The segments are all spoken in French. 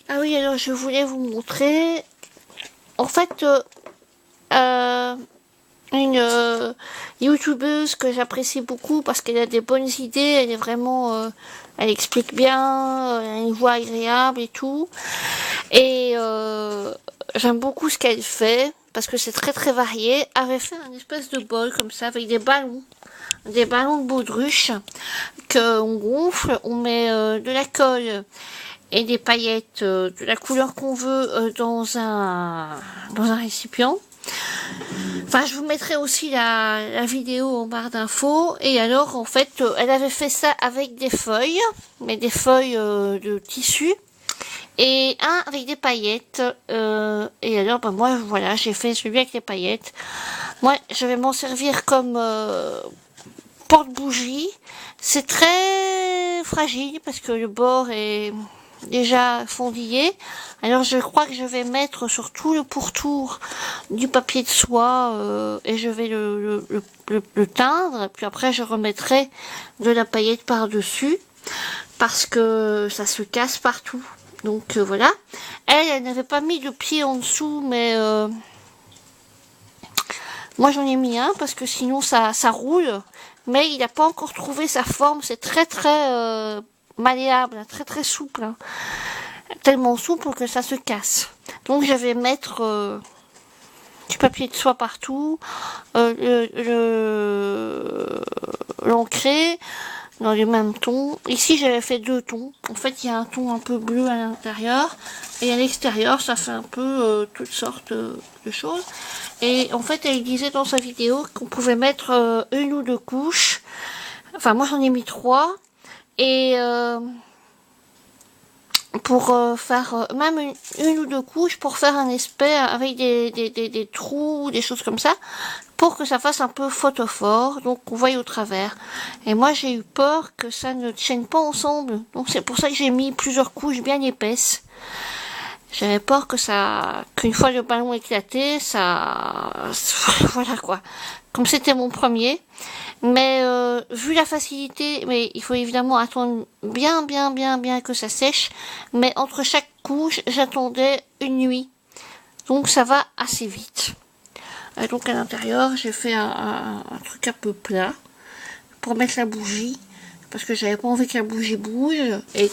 Ah oui, alors je voulais vous montrer, en fait, une youtubeuse que j'apprécie beaucoup parce qu'elle a des bonnes idées, elle est vraiment, elle explique bien, elle a une voix agréable et tout. Et j'aime beaucoup ce qu'elle fait parce que c'est très très varié. Elle avait fait un espèce de bol comme ça avec des ballons de baudruche qu'on gonfle, on met de la colle et des paillettes de la couleur qu'on veut dans un récipient. Enfin, je vous mettrai aussi la vidéo en barre d'infos. Et alors, en fait, elle avait fait ça avec des feuilles, mais des feuilles de tissu, et un avec des paillettes. Et alors, ben moi, voilà, j'ai fait celui avec les paillettes. Moi, je vais m'en servir comme porte-bougie. C'est très fragile parce que le bord est déjà fondillé. Alors je crois que je vais mettre sur tout le pourtour du papier de soie et je vais le teindre. Puis après je remettrai de la paillette par-dessus parce que ça se casse partout. Donc voilà. Elle n'avait pas mis de pied en dessous, mais moi j'en ai mis un parce que sinon ça roule. Mais il n'a pas encore trouvé sa forme. C'est très très malléable, très très souple. Hein. Tellement souple que ça se casse. Donc je vais mettre du papier de soie partout, l'encré dans les mêmes tons. Ici j'avais fait deux tons. En fait il y a un ton un peu bleu à l'intérieur et à l'extérieur ça fait un peu toutes sortes de choses. Et en fait elle disait dans sa vidéo qu'on pouvait mettre une ou deux couches. Enfin moi j'en ai mis trois et pour faire même une ou deux couches pour faire un espèce avec des trous, des choses comme ça, pour que ça fasse un peu photophore, donc on voit au travers. Et moi j'ai eu peur que ça ne tienne pas ensemble, donc c'est pour ça que j'ai mis plusieurs couches bien épaisses. J'avais peur que qu'une fois le ballon éclaté, voilà quoi. Comme c'était mon premier. Mais vu la facilité, mais il faut évidemment attendre bien que ça sèche. Mais entre chaque couche, j'attendais une nuit. Donc ça va assez vite. Et donc à l'intérieur, j'ai fait un truc un peu plat pour mettre la bougie. Parce que j'avais pas envie que la bougie bouge et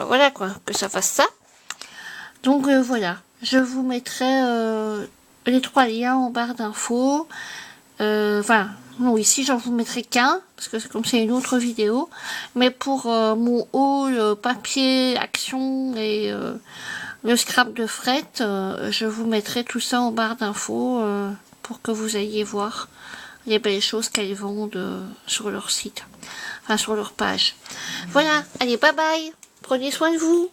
voilà quoi, que ça fasse ça. Donc voilà, je vous mettrai les trois liens en barre d'infos. Enfin, non, ici j'en vous mettrai qu'un, parce que comme c'est une autre vidéo. Mais pour mon haul papier, action et le scrap de fret, je vous mettrai tout ça en barre d'infos pour que vous ayez voir les belles choses qu'elles vendent sur leur site, enfin sur leur page. Voilà, allez, bye bye, prenez soin de vous.